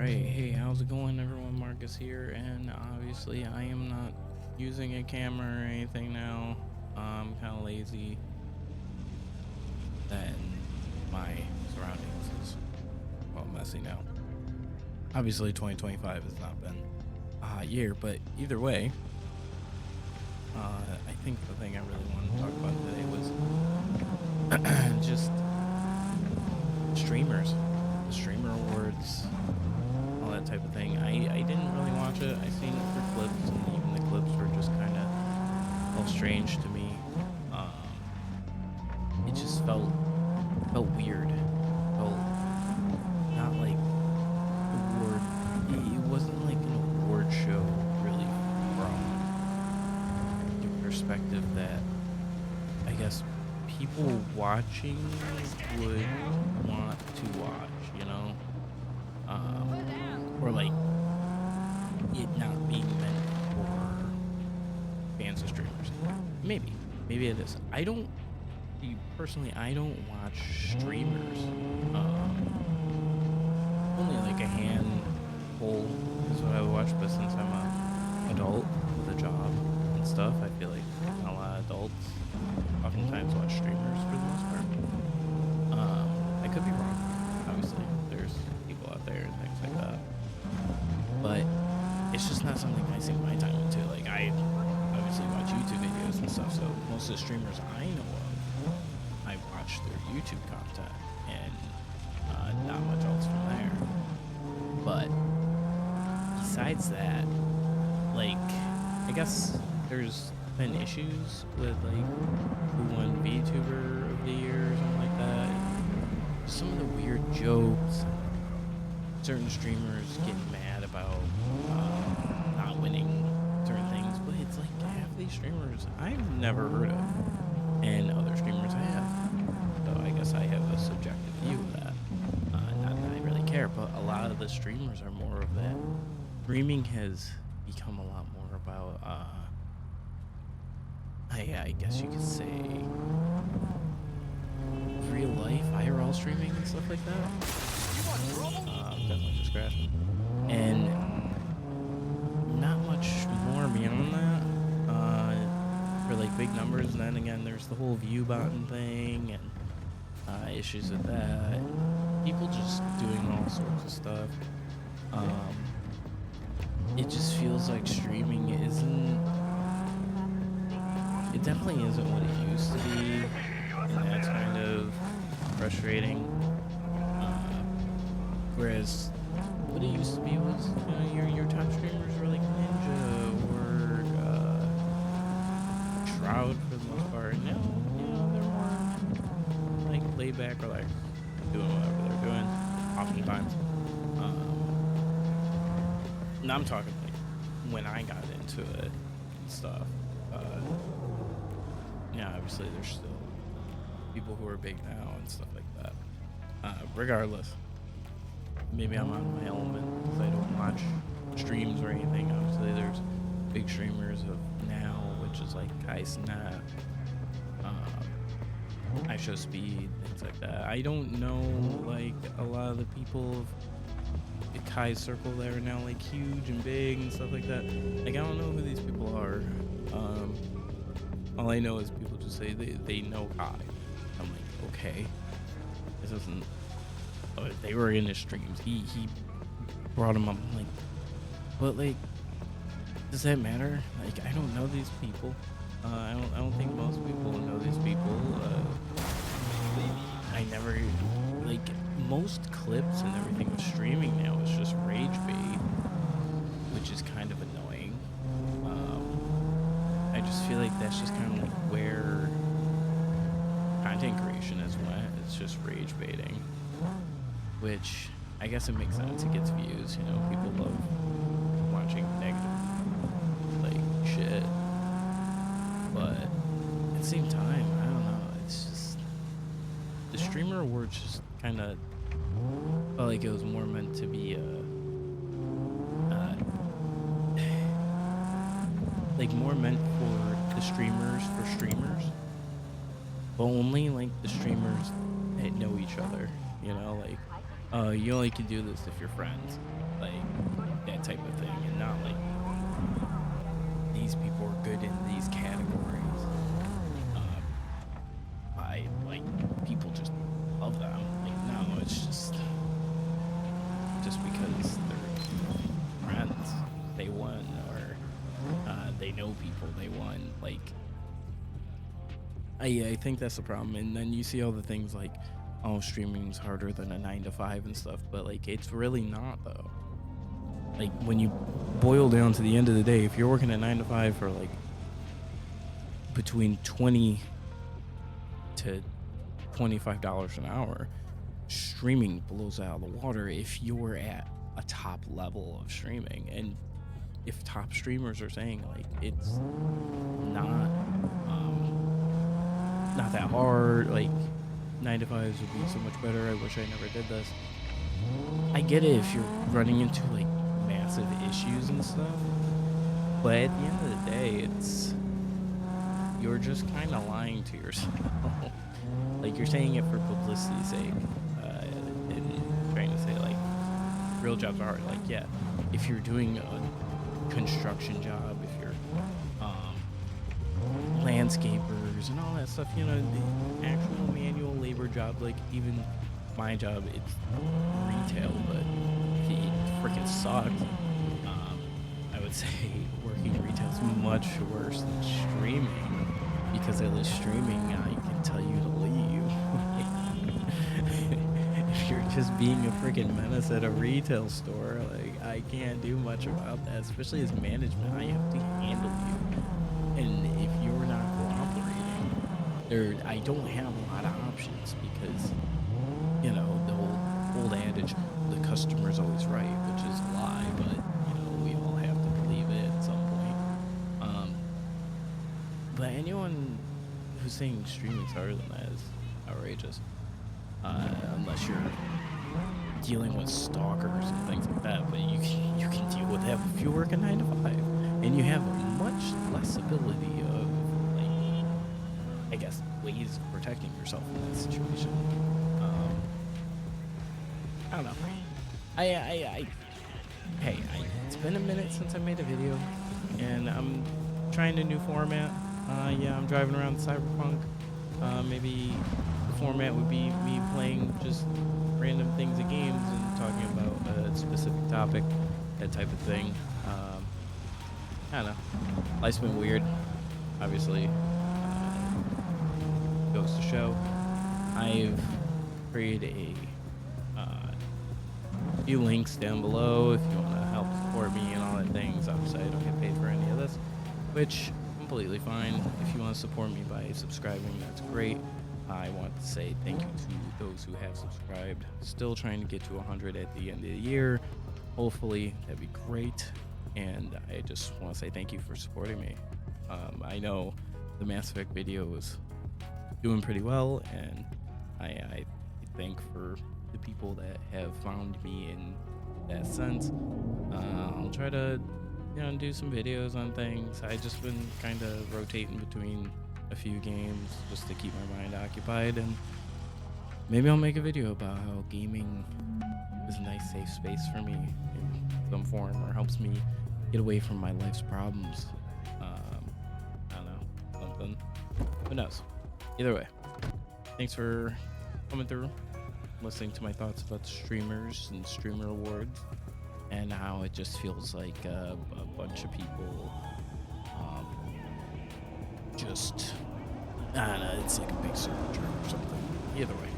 Alright, hey, how's it going everyone? Marcus here, and obviously I am not using a camera or anything now. I'm kind of lazy, and my surroundings is, well, messy now. Obviously 2025 has not been a hot year, but either way, I think the thing I really wanted to talk about today was just streamers, the streamer awards, all that type of thing. I didn't really watch it. I seen it for clips, and even the clips were just kind of all strange to me. It just felt weird. Felt not like award. It wasn't like an award show, really, from the perspective that I guess people watching would want to watch. Or like it not being meant for fans of streamers. Maybe it is. Personally, I don't watch streamers. Only like a handful is what I watch, but since I'm a adult with a job and stuff, I feel like a lot of adults oftentimes watch streamers for the most part. I could be wrong. Obviously, there's people out there and things like that, but it's just not something I sink my time into. Like, I obviously watch YouTube videos and stuff, so most of the streamers I know of, I watch their YouTube content and not much else from there. But besides that, like, I guess there's been issues with like who won VTuber of the year or something like that. Some of the weird jokes, certain streamers getting mad about not winning certain things, but it's like half these streamers I've never heard of, and other streamers I have. So I guess I have a subjective view of that. Not that I really care, but a lot of the streamers are more of that. Streaming has become a lot more about, I guess you could say, real life IRL streaming and stuff like that. Definitely just crashing. And not much more beyond that. For like big numbers, and then again, there's the whole view button thing and issues with that. People just doing all sorts of stuff. It just feels like streaming isn't. It definitely isn't what it used to be, and that's kind of frustrating. Whereas what it used to be was, your top streamers were like Ninja or Shroud for the most part. And now, they're more like laid back or like doing whatever they're doing, oftentimes. And I'm talking like when I got into it and stuff. Yeah, obviously there's still people who are big now and stuff like that. Regardless, maybe I'm out of my element because I don't watch streams or anything. Obviously, there's big streamers of now, which is like Kai Snap, I Show Speed, things like that. I don't know like a lot of the people of the Kai's circle that are now like huge and big and stuff like that. Like, I don't know who these people are. All I know is people just say they know Kai. I'm like, okay, this isn't. They were in his streams. He brought him up. I'm like, but like, does that matter? Like, I don't know these people. I don't think most people know these people. I never like most clips and everything with streaming now is just rage bait, which is kind of annoying. I just feel like that's just kind of like where content creation has went. It's just rage baiting, which I guess it makes sense. It gets views. People love watching negative like shit, but at the same time, I don't know. It's just the streamer awards just kind of felt like it was more meant to be like more meant for the streamers for streamers, but only like the streamers that know each other. Like You only can do this if you're friends, like that type of thing, and not like these people are good in these categories. Uh, I like people just love them. Like no, it's just because they're friends. They won, or they know people. They won. Like I think that's the problem. And then you see all the things like, oh, streaming's harder than a 9 to 5 and stuff, but like it's really not though. Like when you boil down to the end of the day, if you're working a 9 to 5 for like between 20 to $25 an hour, streaming blows out of the water if you're at a top level of streaming. And if top streamers are saying like it's not not that hard, like 9 to 5s would be so much better. I wish I never did this. I get it if you're running into like massive issues and stuff, but at the end of the day, it's you're just kind of lying to yourself. Like you're saying it for publicity's sake, and trying to say like real jobs are hard. Like yeah, if you're doing a construction job, if you're landscapers and all that stuff, you know, the actual manual labor job, like even my job, it's retail, but it freaking sucks. I would say working retail is much worse than streaming because at least streaming, I can tell you to leave. If you're just being a freaking menace at a retail store, like I can't do much about that, especially as management. I have to handle you. And if you're not cooperating, I don't have a lot of options because, you know, the old adage, the customer's always right, which is a lie, but, you know, we all have to believe it at some point. But anyone who's saying streaming's harder than that is outrageous. Unless you're dealing with stalkers and things like that, but you can deal with that if you work a 9 to 5, and you have much less ability of like, I guess, ways of protecting yourself in that situation. I don't know. Hey, it's been a minute since I made a video, and I'm trying a new format. Yeah, I'm driving around Cyberpunk. Maybe the format would be me playing just random things in games and talking about a specific topic, that type of thing. I don't know. Life's been weird, obviously. Goes to show. I've created a few links down below if you want to help support me and all that things. Obviously, I don't get paid for any of this, which completely fine. If you want to support me by subscribing, that's great. I want to say thank you to those who have subscribed. Still trying to get to 100 at the end of the year. Hopefully, that'd be great. And I just want to say thank you for supporting me. I know the Mass Effect video is doing pretty well, and I thank for the people that have found me in that sense. I'll try to, you know, do some videos on things. I just been kind of rotating between a few games just to keep my mind occupied, and maybe I'll make a video about how gaming is a nice safe space for me in some form, or helps me get away from my life's problems. I don't know, something. Who knows? Either way, thanks for coming through, listening to my thoughts about streamers and streamer awards, and how it just feels like a bunch of people just, I don't know, it's like a big super jerk or something. Either way.